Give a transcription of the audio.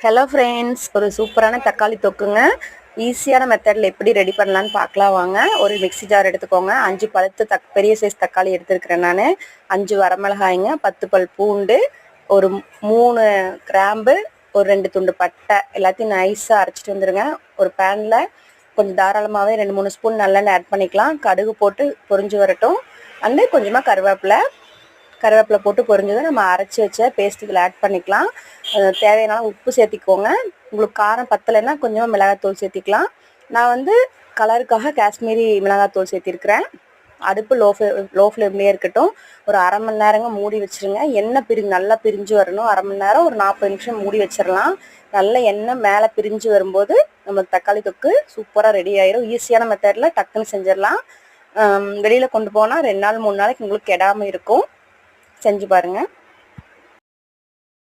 Hello friends, ஒரு சூப்பரான தக்காளி தொக்குங்க. ஈஸியான மெத்தடில் எப்படி ரெடி பண்ணலான்னு பார்க்கலாம் வாங்க. ஒரு மிக்ஸி ஜார் எடுத்துக்கோங்க. 5 பழுத்த பெரிய சைஸ் தக்காளி எடுத்துருக்கிறேன் நான். 5 வரமிளகாய்ங்க, 10 பல் பூண்டு, ஒரு 3 கிராம்பு, ஒரு 2 துண்டு பட்டை எல்லாத்தையும் நைஸாக அரைச்சிட்டு வந்துடுங்க. ஒரு பேனில் கொஞ்சம் தாராளமாகவே 2-3 ஸ்பூன் நல்லெண்ணெய் ஆட் பண்ணிக்கலாம். கடுகு போட்டு பொரிஞ்சு வரட்டும். கொஞ்சமாக கருவேப்பிலை போட்டு பொரிஞ்சதும் நம்ம அரைச்சி வச்ச பேஸ்ட் இதில் ஆட் பண்ணிக்கலாம். தேவையான உப்பு சேர்த்திக்கோங்க. உங்களுக்கு காரம் பத்தலைன்னா கொஞ்சமாக மிளகாத்தூள் சேர்த்திக்கலாம். நான் கலருக்காக காஷ்மீரி மிளகாத்தூள் சேர்த்திருக்கிறேன். அடுப்பு லோ ஃப்ளேம்லேயே இருக்கட்டும். ஒரு அரை மணி நேரங்க மூடி வச்சுருங்க. எண்ணெய் நல்லா பிரிஞ்சு வரணும். அரை மணி நேரம் ஒரு 40 நிமிஷம் மூடி வச்சிடலாம். நல்ல எண்ணெய் மேலே பிரிஞ்சு வரும்போது நம்ம தக்காளி தொக்கு சூப்பராக ரெடி ஆயிரும். ஈஸியான மெத்தடில் டக்குன்னு செஞ்சிடலாம். வெளியில் கொண்டு போனால் 2 நாள் 3 நாளைக்கு உங்களுக்கு கெடாமல் இருக்கும். செஞ்சு பாருங்கள்.